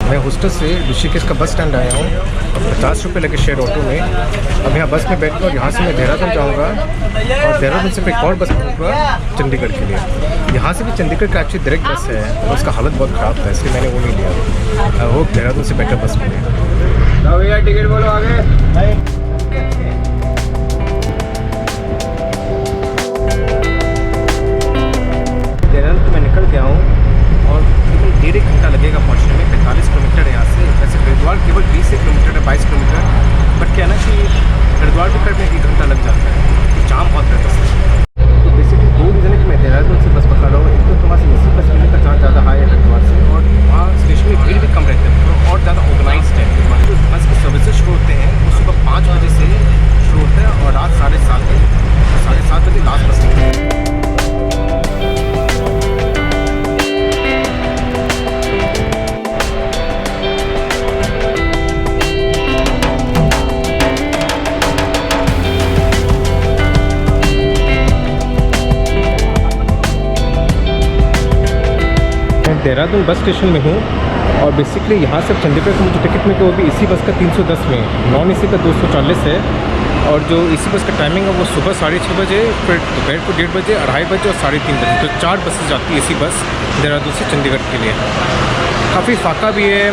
मैं हॉस्टल से ऋषिकेश का बस स्टैंड आया हूँ और 50 रुपये लगे शेयर ऑटो में। अब यहाँ बस में बैठकर यहाँ से मैं देहरादून जाऊँगा और देहरादून से फिर एक और बस पकड़ूँगा चंडीगढ़ के लिए। यहाँ से भी चंडीगढ़ का एक्चुअली डायरेक्ट बस है और उसका हालत बहुत ख़राब था, इसलिए मैंने वो नहीं लिया। आई होप देहरादून से बेटर बस मिले। भैया टिकट बोलो आगे। देहरादून तो मैं निकल गया हूँ और तकरीबन 1.5 घंटा लगेगा पहुँचने में। 45 किलोमीटर है यहाँ से। वैसे हरिद्वार केवल 20 किलोमीटर है, 22 किलोमीटर। बट क्या है ना कि हरिद्वार भी करने 1 घंटा लग जाता है, जाम बहुत रहता है। तो बेसिकली 2 रीज़न है कि मैं देहरादून से बस पकड़ रहा हूँ। एक तो वहाँ से एसी बस मिलने का चांस ज़्यादा हाई है हरिद्वार से, और वहाँ स्टेशन में भीड़ भी कम रहती है और ज़्यादा ऑर्गेनाइज्ड है। जो बस के सर्विसेज शुरू होते हैं वो सुबह 5 बजे से शुरू होता है और रात 7:30 बजे लास्ट बस निकलती है। देहरादून बस स्टेशन में हूँ और बेसिकली यहाँ से चंडीगढ़ का मुझे टिकट मिलता है वो भी इसी बस का 310 में, नॉन एसी का 240 है। और जो इसी बस का टाइमिंग है वो सुबह 6:30 बजे, फिर दोपहर को 1:30 बजे, 2:30 बजे और 3:30 बजे। तो 4 बसेस जाती है इसी बस देहरादून से चंडीगढ़ के लिए। काफ़ी फाका भी है,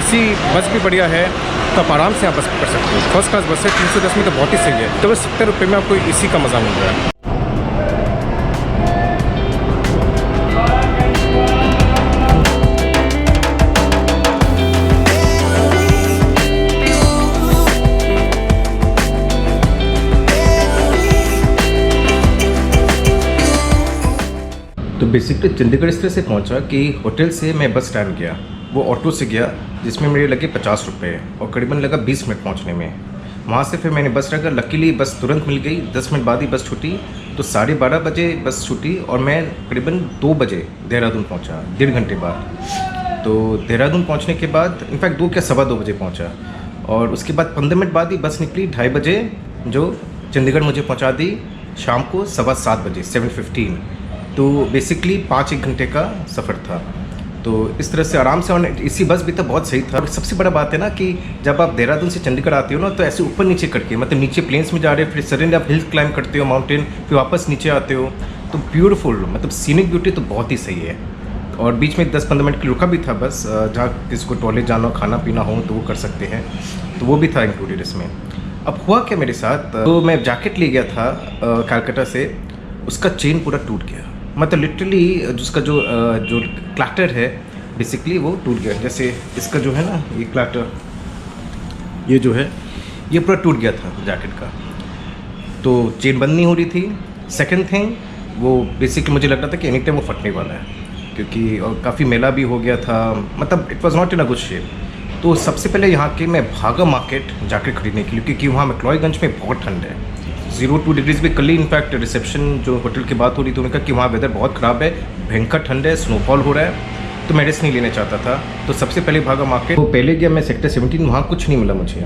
इसी बस भी बढ़िया है, तो आप आराम से यहाँ बस पकड़ सकते हो। फर्स्ट क्लास बस है, 310 में तो बहुत ही सही है। तो बस 70 रुपये में आपको इसी का मज़ा मिल रहा है। तो बेसिकली चंडीगढ़ इस तरह से पहुंचा कि होटल से मैं बस स्टैंड गया, वो ऑटो से गया जिसमें मेरे लगे 50 रुपये और करीबन लगा 20 मिनट पहुंचने में। वहां से फिर मैंने बस रखा, लकीली बस तुरंत मिल गई। 10 मिनट बाद ही बस छूटी, तो 12:30 बजे बस छूटी और मैं करीबन 2 बजे देहरादून पहुँचा, 1.5 घंटे बाद। तो देहरादून पहुँचने के बाद इनफैक्ट 2 क्या 2:15 बजे पहुँचा और उसके बाद 15 मिनट बाद ही बस निकली 2:30 बजे, जो चंडीगढ़ मुझे पहुँचा दी शाम को 7:15 बजे 7:15। तो बेसिकली 5-1 घंटे का सफ़र था। तो इस तरह से आराम से, और इसी बस भी तो बहुत सही था। और सबसे बड़ा बात है ना कि जब आप देहरादून से चंडीगढ़ आते हो ना, तो ऐसे ऊपर नीचे करके, मतलब नीचे प्लेन्स में जा रहे हो, फिर सडनली आप हिल क्लाइंब करते हो माउंटेन, फिर वापस नीचे आते हो, तो ब्यूटीफुल, मतलब सीनिक ब्यूटी तो बहुत ही सही है। और बीच में 10-15 मिनट की रुका भी था बस, जहाँ किसी को टॉयलेट जाना हो, खाना पीना हो तो वो कर सकते हैं, तो वो भी था इंक्लूडेड इसमें। अब हुआ क्या मेरे साथ, तो मैं जैकेट ले गया था कलकत्ता से, उसका चेन पूरा टूट गया। मतलब लिटरली उसका जो क्लैटर है बेसिकली वो टूट गया। जैसे इसका जो है ना ये क्लैटर, ये जो है ये पूरा टूट गया था जैकेट का, तो चेन बंद नहीं हो रही थी। सेकंड थिंग, वो बेसिकली मुझे लग रहा था कि एनी टाइम वो फटने वाला है, क्योंकि और काफ़ी मेला भी हो गया था, मतलब it was not in a good shape. तो सबसे पहले यहाँ के मैं भागा मार्केट जैकेट खरीदने के लिए, क्योंकि वहाँ मैक्लॉयगंज में बहुत ठंड है, 0-2 डिग्रीज भी। कल ही इनफैक्ट रिसेप्शन जो होटल की बात हो रही थी, उन्होंने कहा कि वहाँ वेदर बहुत ख़राब है, भयंकर ठंड है, स्नोफॉल हो रहा है, तो मैं रिस्क नहीं लेना चाहता था। तो सबसे पहले भागा मार्केट। तो पहले गया मैं सेक्टर 17, वहाँ कुछ नहीं मिला मुझे,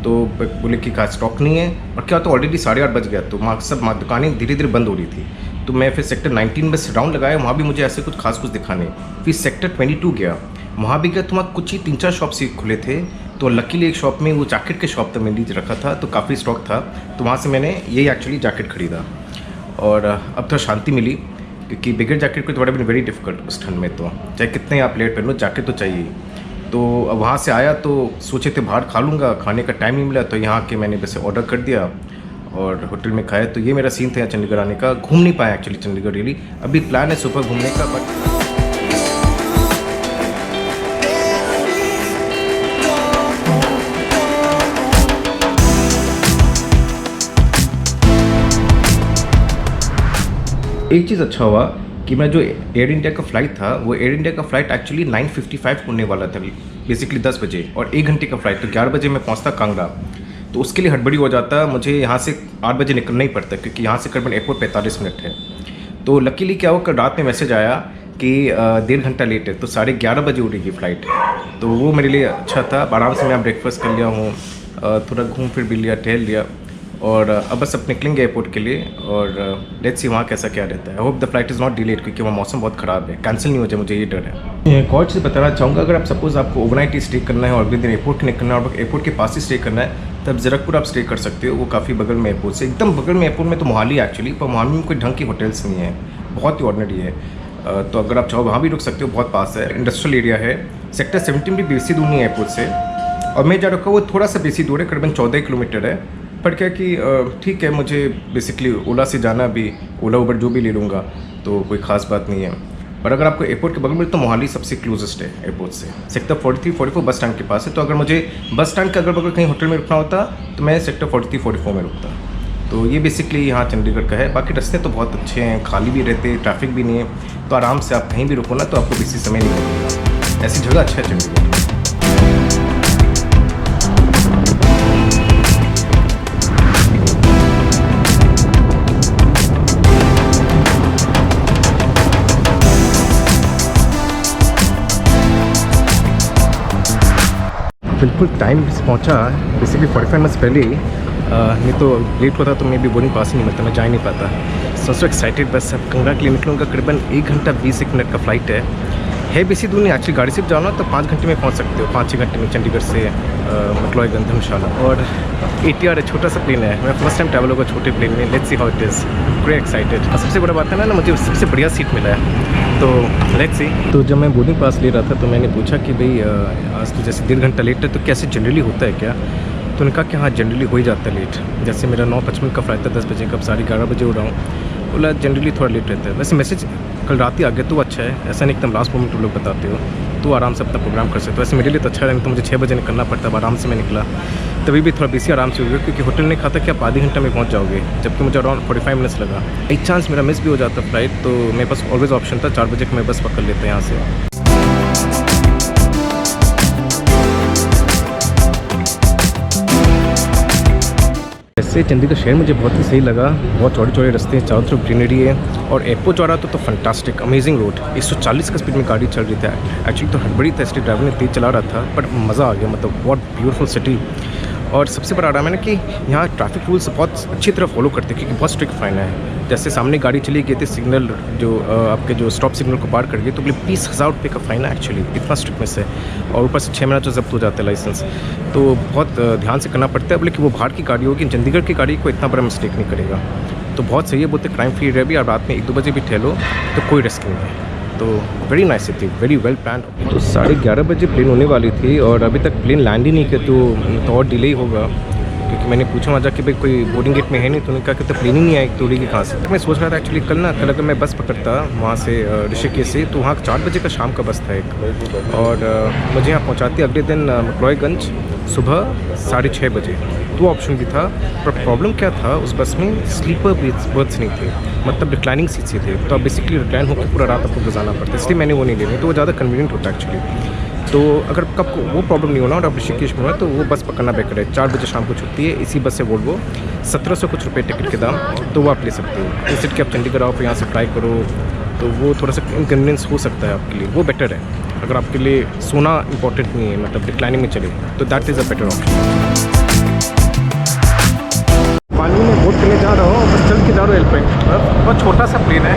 तो बोले कि का स्टॉक नहीं है। और क्या होता, ऑलरेडी 8:30 बज गया, तो वहाँ सब दुकानें धीरे धीरे बंद हो रही थी। तो मैं फिर सेक्टर 19 में राउंड लगाया, वहाँ भी मुझे ऐसे कुछ खास कुछ दिखा नहीं। फिर सेक्टर 22 गया, वहाँ भी गया तो वहाँ कुछ ही 3-4 शॉप्स ही खुले थे। तो लकीली एक शॉप में, वो जैकेट के शॉप तक मैंने रखा था, तो काफ़ी स्टॉक था, तो वहाँ से मैंने ये एक्चुअली जैकेट ख़रीदा और अब थोड़ा शांति मिली, क्योंकि बिगर जैकेट को थोड़ा भी वेरी डिफिकल्ट उस ठंड में, तो चाहे कितने आप लेट पहनो जैकेट तो चाहिए। तो अब वहाँ से आया तो सोचे थे बाहर खा लूँगा, खाने का टाइम नहीं मिला, तो यहाँ के मैंने वैसे ऑर्डर कर दिया और होटल में खाया। तो ये मेरा सीन था यहाँ चंडीगढ़ आने का। घूम नहीं पाया एक्चुअली चंडीगढ़ रियली, अभी प्लान है सुबह घूमने का, बट एक चीज़ अच्छा हुआ कि मैं जो एयर इंडिया का फ़्लाइट था, वो एयर इंडिया का फ़्लाइट एक्चुअली 9:55 होने वाला था, बेसिकली 10 बजे, और 1 घंटे का फ़्लाइट, तो 11 बजे मैं पहुंचता कांगड़ा। तो उसके लिए हड़बड़ी हो जाता, मुझे यहाँ से 8 बजे निकलना ही पड़ता, क्योंकि यहाँ से करीबन एयरपोर्ट 45 मिनट है। तो लकीली क्या हुआ, कल रात में मैसेज आया कि 1.5 घंटा लेट है, तो 11:30 बजे उड़ेगी फ़्लाइट। तो वो मेरे लिए अच्छा था, आराम से मैं ब्रेकफास्ट कर लिया हूँ, थोड़ा घूम फिर भी लिया, टहल लिया, और अब बस अब निकलेंगे एयरपोर्ट के लिए और लेट्स सी वहाँ कैसा क्या रहता है। I hope the flight is not delayed क्योंकि वहाँ मौसम बहुत ख़राब है, कैंसिल नहीं हो जाए, मुझे ये डर है। एक और चीज़ बताना चाहूँगा, अगर आप सपोज़ आपको ओवरनाइट ही स्टे करना है और अगले दिन एयरपोर्ट निकलना है और एयरपोर्ट के पास ही स्टे करना है, तब ज़ीरकपुर आप स्टे कर सकते हो। वो काफ़ी बगल में एयरपोर्ट से, एकदम बगल में एयरपोर्ट में तो मोहाली एक्चुअली, पर मोहाली में कोई ढंग की होटल्स नहीं है, बहुत ही ऑर्डिनरी है। तो अगर आप चाहो वहाँ भी रुक सकते हो, बहुत पास है, इंडस्ट्रियल एरिया है। सेक्टर 17 भी बेसी दूर नहीं है एयरपोर्ट से, और मैं जा रखा हूँ वो थोड़ा सा बेसी दूर है, करीबन 14 किलोमीटर है। पर क्या कि ठीक है, मुझे बेसिकली ओला से जाना भी, ओला उबर जो भी ले लूँगा तो कोई ख़ास बात नहीं है। पर अगर आपको एयरपोर्ट के बगल में, तो मोहाली सबसे क्लोजेस्ट है एयरपोर्ट से, सेक्टर 43-44 बस स्टैंड के पास है। तो अगर मुझे बस स्टैंड के अगल बगल कहीं होटल में रुकना होता तो मैं सेक्टर 43-44 में रुकता। तो ये बेसिकली यहाँ चंडीगढ़ का है। बाकी रास्ते तो बहुत अच्छे हैं, खाली भी रहते हैं, ट्रैफिक भी नहीं है, तो आराम से आप कहीं भी रुको ना तो आपको बेसी समय नहीं लगेगा। ऐसी जगह अच्छा है चंडीगढ़। बिल्कुल टाइम से पहुंचा, बेसिकली 45 मिनट्स पहले ही। नहीं तो लेट होता तो मैं भी बोर्डिंग पास ही नहीं मिलता, मैं जा ही नहीं पाता। सो एक्साइटेड, बस अब कंगरा के लिए निकलूँगा। करीबन 1 घंटा 20 मिनट का फ्लाइट है बेसी दूर नहीं एक्चुअली, गाड़ी से जाओ ना तो 5 घंटे में पहुंच सकते हो, 5-6 घंटे में चंडीगढ़ से मैक्लोडगंज धर्मशाला। और ATR है, छोटा सा प्लेन है, मैं फर्स्ट टाइम ट्रैवल होगा छोटे प्लेन में। Let's see how it is, very excited. और सबसे बड़ा बात है ना, मुझे सबसे बढ़िया सीट मिला है, तो लेट्स सी। तो जब मैं बोर्डिंग पास ले रहा था तो मैंने पूछा कि भाई आज तो जैसे 1.5 घंटा लेट है, तो कैसे जनरली होता है क्या? तो उन्होंने कहा कि हाँ जनरली हो ही जाता है लेट। जैसे मेरा 9:55 का फ्लाइट था 10 बजे का, अब 11:30 बजे उड़ रहा हूँ, बोला जनरली थोड़ा लेट रहता है। वैसे मैसेज कल रात ही आ गया तो अच्छा है, ऐसा नहीं एकदम लास्ट मोमेंट लोग बताते हो, तो आराम से अपना प्रोग्राम कर सकते हो। वैसे मेरे लिए तो अच्छा है, तो मुझे 6 बजे निकलना पड़ता है, आराम से मैं निकला। तभी भी थोड़ा बेसी आराम से हो गया क्योंकि होटल ने कहा था कि आप आधे घंटे में पहुंच जाओगे, जबकि मुझे अराउंड 45 मिनट्स लगा। एक चांस मेरा मिस भी हो जाता फ्लाइट, तो मेरे पास ऑलवेज ऑप्शन था 4 बजे का मैं बस पकड़ लेता यहाँ से। वैसे चंडीगढ़ शहर मुझे बहुत ही सही लगा, बहुत चौड़े चौड़े रास्ते हैं, चारों तरफ ग्रीनरी है, और एयरपोर्ट जा रहा था तो फंटास्टिक अमेजिंग रोड। 140 का स्पीड में गाड़ी चल रही थी, एक्चुअली तो हड़बड़ी था इसलिए ड्राइवर ने तेज़ चला रहा था, बट मज़ा आ गया, मतलब बहुत ब्यूटीफुल सिटी। और सबसे बड़ा आराम है ना कि यहाँ ट्रैफिक रूल्स बहुत अच्छी तरह फॉलो करते हैं क्योंकि बहुत स्ट्रिक्ट फाइन है। जैसे सामने गाड़ी चली गई थी, सिग्नल जो आपके जो स्टॉप सिग्नल को पार कर गई तो बोले 20,000 रुपये का फ़ाइन है एक्चुअली, इतना स्ट्रिक्टनेस है। और ऊपर से 6 महीना तो जब्त हो जाता है लाइसेंस, तो बहुत ध्यान से करना पड़ता है। बोले कि वो बाहर की गाड़ी होगी, चंडीगढ़ की गाड़ी को इतना बड़ा मिस्टेक नहीं करेगा, तो बहुत सही है। बोलते क्राइम फ्री एरिया भी, और रात में 1-2 बजे भी ठहलो तो कोई रिस्क नहीं है, तो very nice city, very well plan. तो 11:30 बजे प्लेन होने वाली थी और अभी तक प्लेन लैंड ही नहीं किया, तो और डिले ही होगा क्योंकि मैंने पूछा वहाँ जाके भाई कोई बोर्डिंग गेट में है नहीं, तो उन्होंने कहा कि तो प्लेन ही नहीं आई, तो उड़ेगी कहाँ से। मैं सोच रहा था एक्चुअली कल अगर मैं बस पकड़ता वहाँ से ऋषिकेश से, तो वहाँ 4 बजे का शाम का बस था एक, और मुझे यहाँ पहुँचाती अगले दिन मैक्लोडगंज सुबह 6:30 बजे, तो ऑप्शन भी था। पर प्रॉब्लम क्या था, उस बस में स्लीपर बर्थ्स नहीं थे, मतलब रिक्लाइनिंग सीट्स ही थे, तो अब बेसिकली रिक्लाइन होकर पूरा रात आपको गुजारना पड़ता है, इसलिए मैंने वो नहीं लेनी, तो वो ज़्यादा कन्वीनियंट होता है एक्चुअली। तो अगर कब वो प्रॉब्लम नहीं होना और आप ऋषिकेश में हो तो वो बस पकड़ना बेहतर है। 4 बजे शाम को छुट्टी है, इसी बस से वोल्वो 1700 कुछ रुपये टिकट के दाम, तो वो आप ले सकते हो। इंस्टेड कि आप चंडीगढ़ आओ फिर यहाँ से फ्लाई करो, तो वो थोड़ा सा इनकन्वीनियंस हो सकता है आपके लिए, वो बेटर है। अगर आपके लिए सोना इंपॉर्टेंट नहीं है, मतलब रिक्लाइनिंग में चले, तो that is a better option. पानी में बोट करने जा रहा हूँ, बस चल के जा रहा हूँ एयरपोर्ट। बहुत छोटा सा प्लेन है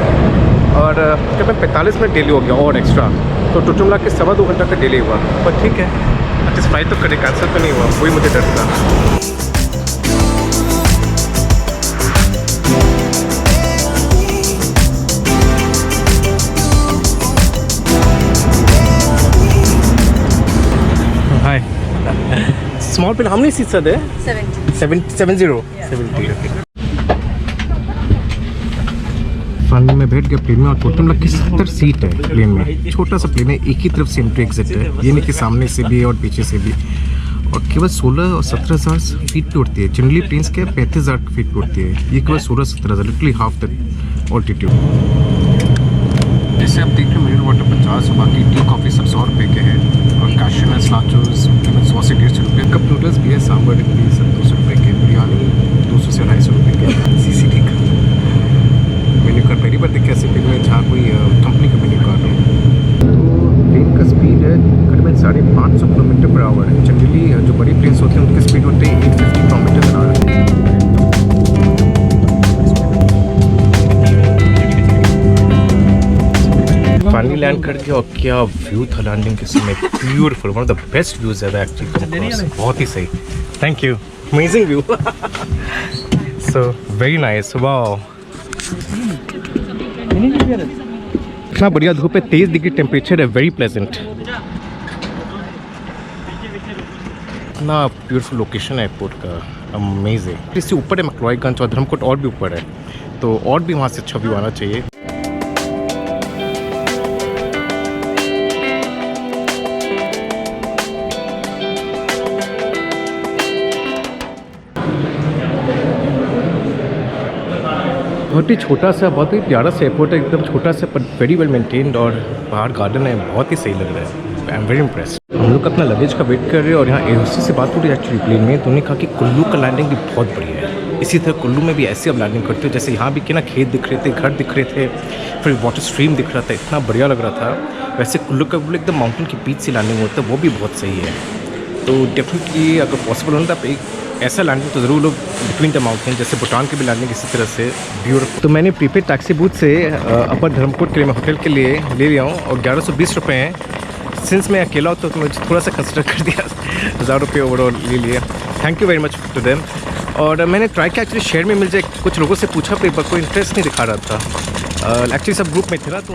और करीबन 45 मिनट डिले हो गया और एक्स्ट्रा, तो टोटल मिला के 2.25 घंटा का डिले हुआ, पर ठीक है, एटलीस्ट फ्लाइट तो कभी कैंसिल तो नहीं हुआ, वही मुझे डर था। Hi, small plane, how many seats are there? 70. Finally मैं बैठ गया प्लेन में, और टोटल मिला के 70 सीट है प्लेन में। छोटा सा प्लेन है, एक ही तरफ से एंट्री एग्जिट है, ये नहीं कि सामने से भी और पीछे से भी, और केवल 16 और 17,000 फीट पे उड़ती है। जनरली प्लेन्स के 35,000 फीट पे उड़ती है, ये केवल 16-17,000, लिटरली हाफ द ऑल्टीट्यूड। जैसे आप देख रहे हो मिनरल वाटर 50, बाकी टी कॉफ़ी सब 100 रुपये के हैं, और कैशनट्स लाचोस 100 से 150 रुपये। कप नूडल्स भी है, सांभर इडली सब 200 रुपये के, बिरयानी 200 से 250 रुपये के। CCT का मेन्यू कार्ड पहली बार देखा ऐसे प्लेन में जहाँ कोई कंपनी का मेन्यू कार्ड है। तो प्लेन का स्पीड है करीबन 550 किलोमीटर पर आवर। जनरली जो बड़ी प्लेन्स होते हैं उनकी स्पीड होती है 850 किलोमीटर पर आवर। लैंड कर गया और क्या व्यू था लैंडिंग के समय, beautiful, one of the best views ever actually, बहुत ही सही, thank you, amazing view, so very nice, wow, इतना बढ़िया धूप है, 23 डिग्री टेम्परेचर है, वेरी प्लेजेंट, इतना ब्यूटीफुल लोकेशन है एयरपोर्ट का, अमेजिंग, इससे ऊपर है मैक्लोईगंज और धर्मकोट और भी ऊपर है, तो और भी वहाँ से अच्छा व्यू आना चाहिए। बहुत ही छोटा सा, बहुत ही प्यारा सा एयरपोर्ट है, एकदम छोटा सा पर वेरी वेल मेंटेन्ड, और बाहर गार्डन है, बहुत ही सही लग रहा है, आई एम वेरी इम्प्रेस्ड। हम लोग अपना लगेज का वेट कर रहे हैं और यहाँ एओसी से बात हो रही है एक्चुअली प्लेन में, तो उन्होंने कहा कि कुल्लू का लैंडिंग भी बहुत बढ़िया है, इसी तरह कुल्लू में भी ऐसे अब लैंडिंग करते हो, जैसे यहाँ भी कि ना खेत दिख रहे थे, घर दिख रहे थे, फिर वाटर स्ट्रीम दिख रहा था, इतना बढ़िया लग रहा था, वैसे कुल्लू का एकदम माउंटेन के बीच से लैंडिंग होता है, वो भी बहुत सही है। तो डेफिनेटली अगर पॉसिबल हो ना तो एक ऐसा लैंडिंग तो ज़रूर लोग बिटवीन द माउंटेन, जैसे भूटान की भी लैंडिंग इसी तरह से ब्यूटीफुल। तो मैंने प्रीपेड टैक्सी बूथ से अपर धर्मकोट के लिए मैं होटल के लिए ले लिया हूँ और 1120 रुपये हैं। सिंस मैं अकेला हूँ तो मुझे थोड़ा सा कंसिडर कर दिया, 1000 रुपये ओवरऑल ले लिए, thank you very much to them. और मैंने ट्राई किया एक्चुअली शेयर में मिल जाए, कुछ लोगों से पूछा पर कोई इंटरेस्ट नहीं दिखा रहा था, एक्चुअली सब ग्रुप में थे ना, तो